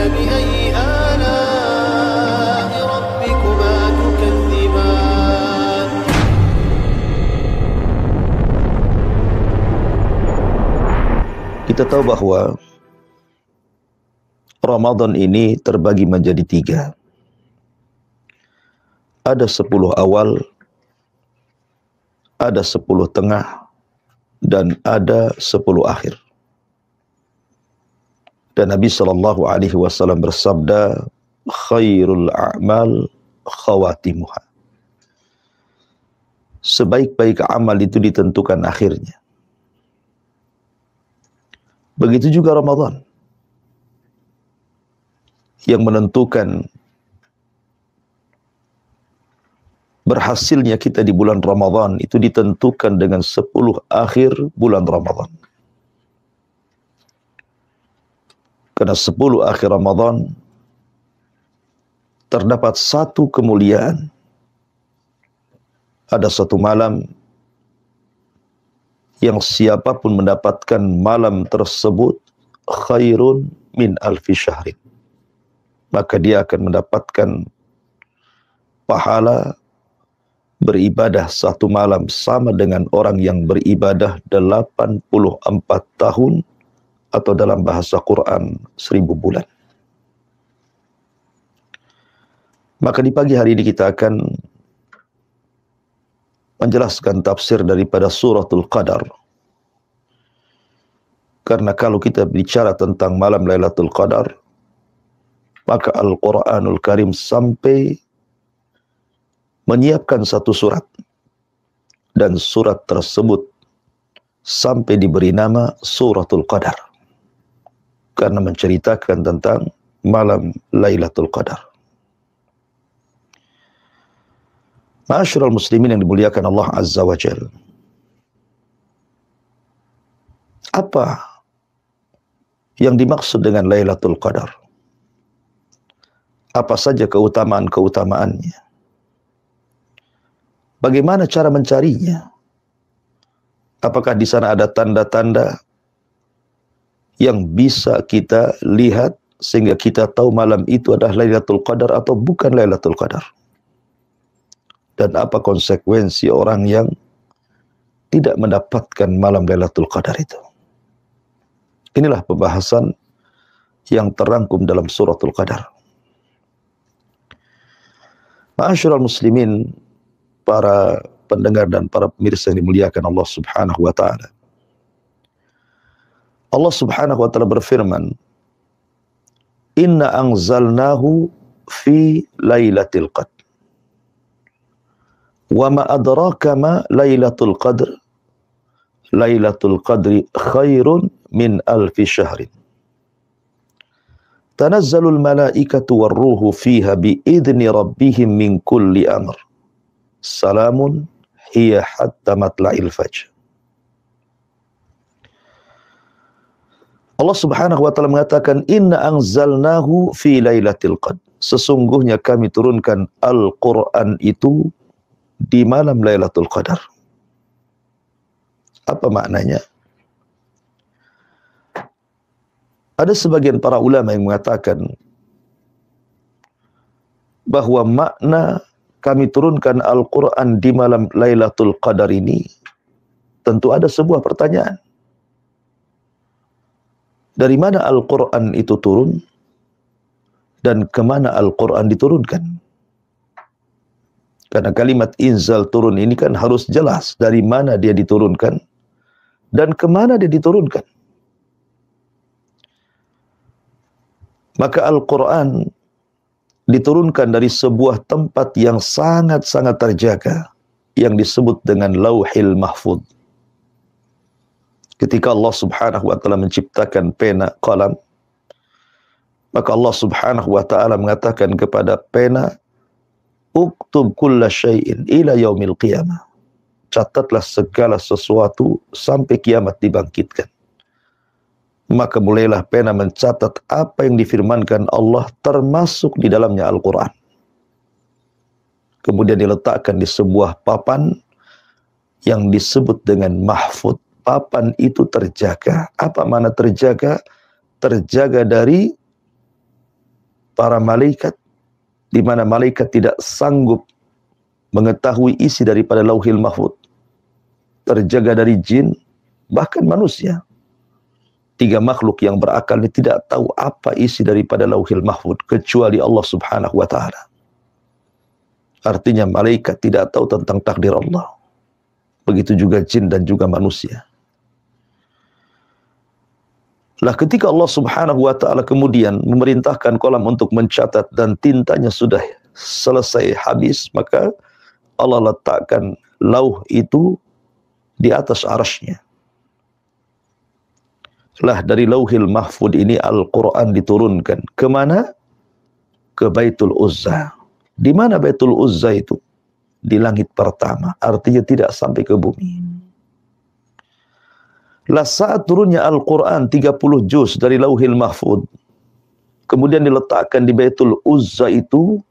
فبأي آلاء ربكما تكذبان Kita tahu bahwa Ramadan ini terbagi menjadi 3. Ada 10 awal, ada 10 tengah, dan ada 10 akhir. Dan Nabi SAW bersabda, khairul a'mal khawatimuha. Sebaik-baik amal itu ditentukan akhirnya. Begitu juga Ramadan. Yang menentukan berhasilnya kita di bulan Ramadan itu ditentukan dengan 10 akhir bulan Ramadan. Karena 10 akhir Ramadan terdapat satu kemuliaan. Ada satu malam yang siapapun mendapatkan malam tersebut khairun min alfi syahrin, maka dia akan mendapatkan pahala beribadah satu malam sama dengan orang yang beribadah 84 tahun atau dalam bahasa Quran 1000 bulan. Maka di pagi hari ini kita akan menjelaskan tafsir daripada suratul Qadar. Karena kalau kita bicara tentang malam Lailatul Qadar, maka Al-Quranul Karim sampai menyiapkan satu surat. Dan surat tersebut sampai diberi nama Suratul Qadar. Karena menceritakan tentang malam Lailatul Qadar. Ma'asyiral muslimin yang dimuliakan Allah Azza wa Jalla. Apa yang dimaksud dengan Lailatul Qadar? Apa saja keutamaan-keutamaannya? Bagaimana cara mencarinya? Apakah di sana ada tanda-tanda yang bisa kita lihat sehingga kita tahu malam itu adalah Lailatul Qadar atau bukan Lailatul Qadar? Dan apa konsekuensi orang yang tidak mendapatkan malam Lailatul Qadar itu? Inilah pembahasan yang terangkum dalam suratul Qadar. Ma'asyiral muslimin, para pendengar dan para pemirsa yang dimuliakan Allah Subhanahu wa taala. Allah Subhanahu wa taala berfirman, "Inna anzalnahu fi lailatul qadr." Wa ma adraka ma lailatul qadr. Lailatul qadri khairun min alfi syahrin. Tanazzalul malaikatu warruhu fiha biidzni rabbihim min kulli amr. Salamun hiya hatta matla'il fajr. Allah Subhanahu wa taala mengatakan, inna anzalnahu fi lailatul qadr. Sesungguhnya kami turunkan Al-Qur'an itu di malam Lailatul Qadar. Apa maknanya? Ada sebagian para ulama yang mengatakan bahwa makna kami turunkan Al-Quran di malam Lailatul Qadar ini tentu ada sebuah pertanyaan. Dari mana Al-Quran itu turun dan kemana Al-Quran diturunkan? Karena kalimat inzal turun ini kan harus jelas dari mana dia diturunkan dan kemana dia diturunkan. Maka Al-Quran diturunkan dari sebuah tempat yang sangat-sangat terjaga yang disebut dengan Lauhil Mahfuz. Ketika Allah Subhanahu wa taala menciptakan pena, qalam, maka Allah Subhanahu wa taala mengatakan kepada pena, uktub kulla syai'in ila yaumil qiyamah. Catatlah segala sesuatu sampai kiamat dibangkitkan. Maka mulailah pena mencatat apa yang difirmankan Allah termasuk di dalamnya Al-Quran. Kemudian diletakkan di sebuah papan yang disebut dengan mahfud. Papan itu terjaga. Apa makna terjaga? Terjaga dari para malaikat, di mana malaikat tidak sanggup mengetahui isi daripada Lauhil Mahfuz. Terjaga dari jin, bahkan manusia. 3 makhluk yang berakal ini tidak tahu apa isi daripada Lauhil Mahfuz kecuali Allah Subhanahu wa taala. Artinya malaikat tidak tahu tentang takdir Allah. Begitu juga jin dan juga manusia. Lah ketika Allah Subhanahu wa taala kemudian memerintahkan kolam untuk mencatat dan tintanya sudah selesai habis, maka Allah letakkan lauh itu di atas arasy-Nya. Lah dari Lauhil Mahfuz ini Al-Quran diturunkan. Kemana? Ke Baitul Uzza. Di mana Baitul Uzza itu? Di langit pertama. Artinya tidak sampai ke bumi. Lah saat turunnya Al-Quran 30 juz dari Lauhil Mahfuz, kemudian diletakkan di Baitul Uzza itu,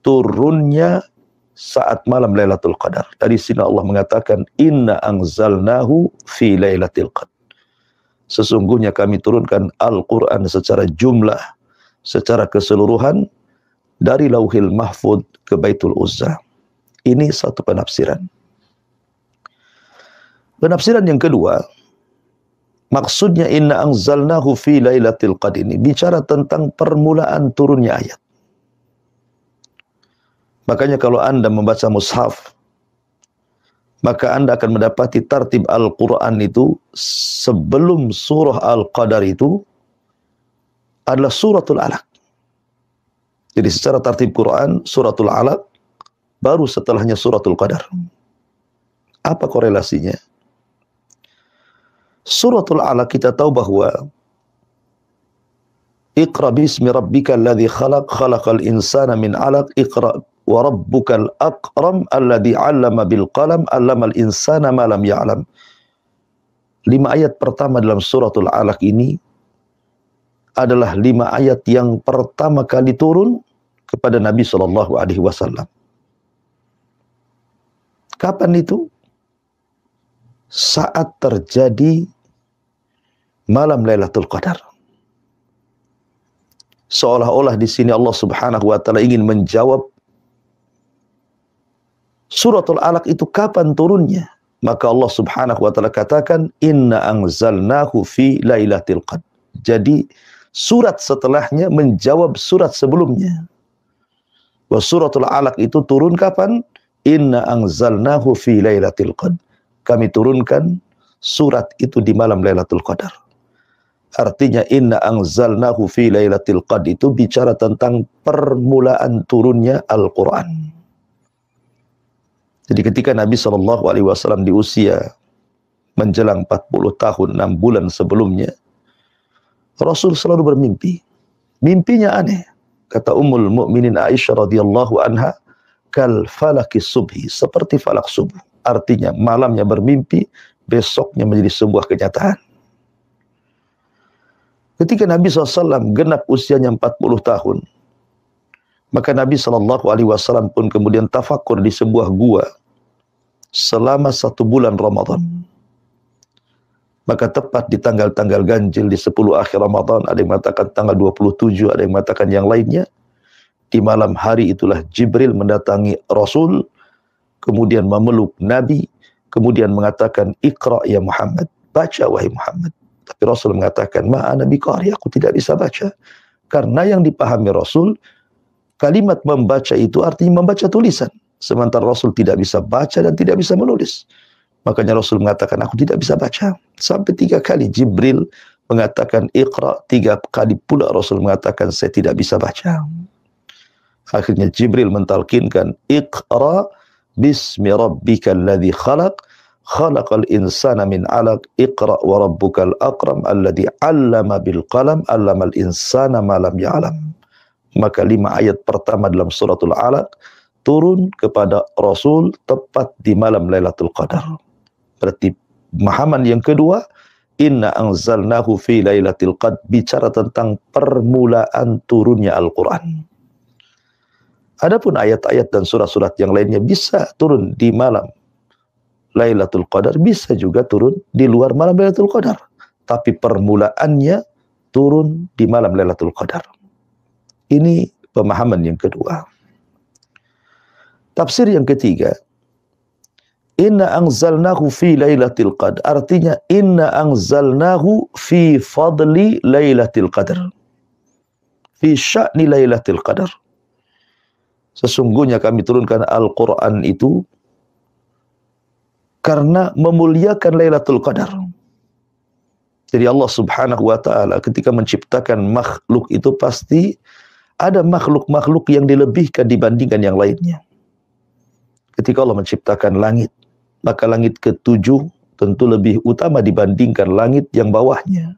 turunnya saat malam Lailatul Qadar. Dari sini Allah mengatakan, Inna anzalnahu fi Lailatul Qadar. Sesungguhnya kami turunkan Al-Quran secara jumlah, secara keseluruhan, dari Lauhil Mahfuz ke Baitul Uzza. Ini satu penafsiran. Penafsiran yang kedua, maksudnya Inna anzalnahu fi Lailatul Qadar ini bicara tentang permulaan turunnya ayat. Makanya kalau Anda membaca mushaf, maka Anda akan mendapati tartib Al-Quran itu sebelum surah Al-Qadar itu adalah suratul Alaq. Jadi secara tartib Quran, suratul Alaq, baru setelahnya suratul Qadar. Apa korelasinya? Suratul Alaq kita tahu bahwa Iqra bismi rabbika alladhi khalaq, khalaqal insana min alaq, Iqra wa rabbukal akram alladhi 'allama bil qalam 'allamal insana ma lam ya'lam. 5 ayat pertama dalam suratul Alaq ini adalah 5 ayat yang pertama kali turun kepada Nabi sallallahu alaihi wasallam. Kapan itu? Saat terjadi malam Lailatul Qadar. Seolah-olah di sini Allah Subhanahu wa taala ingin menjawab suratul Alaq itu kapan turunnya? Maka Allah Subhanahu wa taala katakan inna anzalnahu fi Lailatul Qadar. Jadi surat setelahnya menjawab surat sebelumnya. Wa suratul Alaq itu turun kapan? Inna anzalnahu fi Lailatul Qadar. Kami turunkan surat itu di malam Lailatul Qadar. Artinya inna anzalnahu fi Lailatul Qadar itu bicara tentang permulaan turunnya Al-Quran. Jadi ketika Nabi SAW di usia menjelang 40 tahun 6 bulan sebelumnya, Rasul selalu bermimpi. Mimpinya aneh. Kata Ummul Mukminin Aisyah radhiyallahu anha, kal falaki subhi, seperti falak subuh. Artinya malamnya bermimpi, besoknya menjadi sebuah kenyataan. Ketika Nabi SAW genap usianya 40 tahun, maka Nabi SAW pun kemudian tafakur di sebuah gua selama 1 bulan Ramadan. Maka tepat di tanggal-tanggal ganjil di 10 akhir Ramadan, ada yang mengatakan tanggal 27, ada yang mengatakan yang lainnya. Di malam hari itulah Jibril mendatangi Rasul, kemudian memeluk Nabi, kemudian mengatakan, Iqra ya Muhammad, baca wahai Muhammad. Tapi Rasul mengatakan, ma'ana biqari, aku tidak bisa baca. Karena yang dipahami Rasul, kalimat membaca itu artinya membaca tulisan. Sementara Rasul tidak bisa baca dan tidak bisa menulis. Makanya Rasul mengatakan, aku tidak bisa baca. Sampai 3 kali Jibril mengatakan, Iqra, 3 kali pula Rasul mengatakan, saya tidak bisa baca. Akhirnya Jibril mentalkinkan, Iqra bismi rabbikal ladzi khalaq, khalaqal insana min 'alaq, Iqra wa rabbukal akram alladzi 'allama bil qalam, 'allamal insana ma lam ya'lam. Maka 5 ayat pertama dalam suratul Alaq turun kepada Rasul tepat di malam Lailatul Qadar. Berarti pemahaman yang kedua, inna anzalnahu fi Lailatul Qadar bicara tentang permulaan turunnya Al-Quran. Adapun ayat-ayat dan surat-surat yang lainnya bisa turun di malam Lailatul Qadar, bisa juga turun di luar malam Lailatul Qadar. Tapi permulaannya turun di malam Lailatul Qadar. Ini pemahaman yang kedua. Tafsir yang ketiga, inna anzalnahu fi lailatul qadar. Artinya inna anzalnahu fi fadli lailatul qadar. Fi sya'ni lailatul qadar. Sesungguhnya kami turunkan Al-Quran itu karena memuliakan Lailatul Qadar. Jadi Allah Subhanahu wa ta'ala ketika menciptakan makhluk itu pasti ada makhluk-makhluk yang dilebihkan dibandingkan yang lainnya. Ketika Allah menciptakan langit, maka langit ketujuh tentu lebih utama dibandingkan langit yang bawahnya.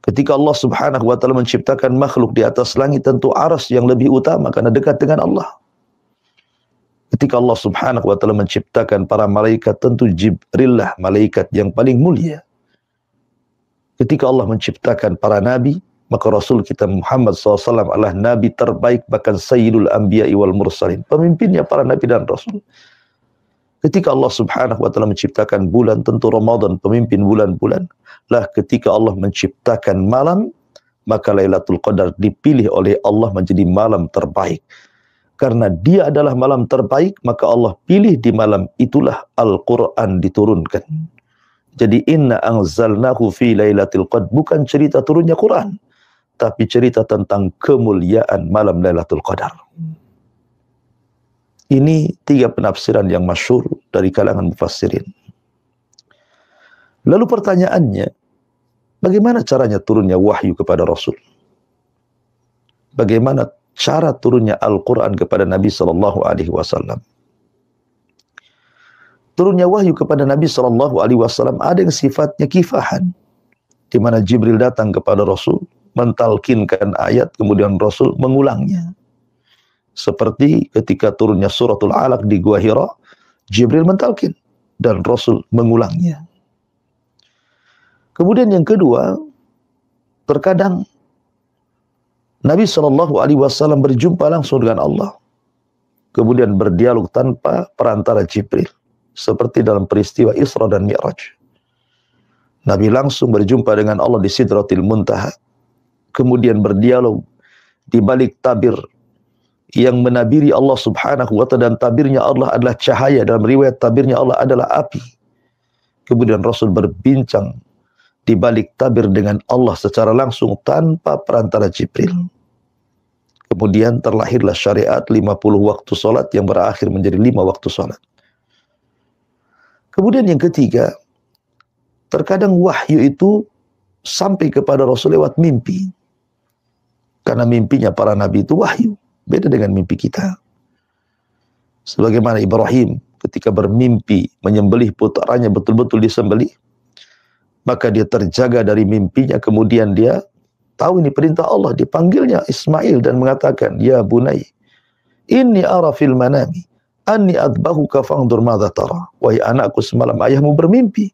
Ketika Allah Subhanahu wa ta'ala menciptakan makhluk di atas langit, tentu arsy yang lebih utama karena dekat dengan Allah. Ketika Allah Subhanahu wa ta'ala menciptakan para malaikat, tentu Jibril lah malaikat yang paling mulia. Ketika Allah menciptakan para nabi, maka Rasul kita Muhammad SAW adalah nabi terbaik, bahkan Sayyidul Anbiya'i wal Mursalin, pemimpinnya para nabi dan Rasul. Ketika Allah Subhanahu wa ta'ala menciptakan bulan, tentu Ramadan pemimpin bulan-bulan. Lah ketika Allah menciptakan malam, maka Lailatul Qadar dipilih oleh Allah menjadi malam terbaik. Karena dia adalah malam terbaik, maka Allah pilih di malam itulah Al-Quran diturunkan. Jadi inna anzalnahu fi Lailatul Qadar bukan cerita turunnya Quran, tapi cerita tentang kemuliaan malam Lailatul Qadar. Ini tiga penafsiran yang masyhur dari kalangan mufassirin. Lalu pertanyaannya, bagaimana caranya turunnya wahyu kepada Rasul? Bagaimana cara turunnya Al-Quran kepada Nabi SAW? Turunnya wahyu kepada Nabi SAW ada yang sifatnya kifahan, di mana Jibril datang kepada Rasul, mentalkinkan ayat, kemudian Rasul mengulangnya. Seperti ketika turunnya suratul Alaq di Gua Hira, Jibril mentalkin dan Rasul mengulangnya. Kemudian yang kedua, terkadang Nabi SAW berjumpa langsung dengan Allah, kemudian berdialog tanpa perantara Jibril, seperti dalam peristiwa Isra dan Mi'raj. Nabi langsung berjumpa dengan Allah di Sidratil Muntaha, kemudian berdialog di balik tabir yang menabiri Allah Subhanahu wa ta'ala, dan tabirnya Allah adalah cahaya. Dalam riwayat tabirnya Allah adalah api. Kemudian Rasul berbincang di balik tabir dengan Allah secara langsung tanpa perantara Jibril. Kemudian terlahirlah syariat 50 waktu salat yang berakhir menjadi 5 waktu salat. Kemudian yang ketiga, terkadang wahyu itu sampai kepada Rasul lewat mimpi. Karena mimpinya para nabi itu wahyu. Beda dengan mimpi kita. Sebagaimana Ibrahim ketika bermimpi menyembelih putranya betul-betul disembelih, maka dia terjaga dari mimpinya, kemudian dia tahu ini perintah Allah, dipanggilnya Ismail dan mengatakan, ya bunai, inni ara fil manami anni adbahuka fangdur madza tara. Wahai anakku, semalam ayahmu bermimpi,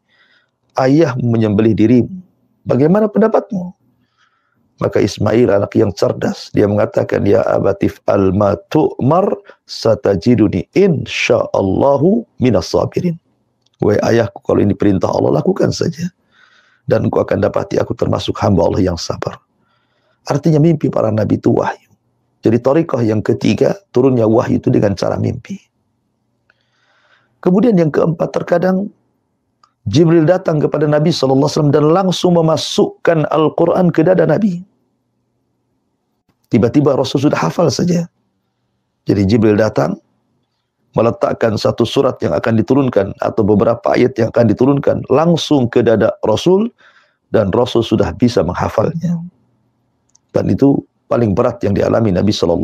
ayahmu menyembelih dirimu. Bagaimana pendapatmu? Maka Ismail anak yang cerdas, dia mengatakan, ya abatif al-ma tu'mar satajiduni insyaallahu minas sabirin. Wahai ayahku, kalau ini perintah Allah, lakukan saja, dan engkau akan dapati aku termasuk hamba Allah yang sabar. Artinya mimpi para nabi itu wahyu. Jadi thariqah yang ketiga, turunnya wahyu itu dengan cara mimpi. Kemudian yang keempat, terkadang Jibril datang kepada Nabi SAW dan langsung memasukkan Al-Quran ke dada Nabi. Tiba-tiba Rasul sudah hafal saja. Jadi Jibril datang, meletakkan satu surat yang akan diturunkan atau beberapa ayat yang akan diturunkan langsung ke dada Rasul, dan Rasul sudah bisa menghafalnya. Dan itu paling berat yang dialami Nabi SAW.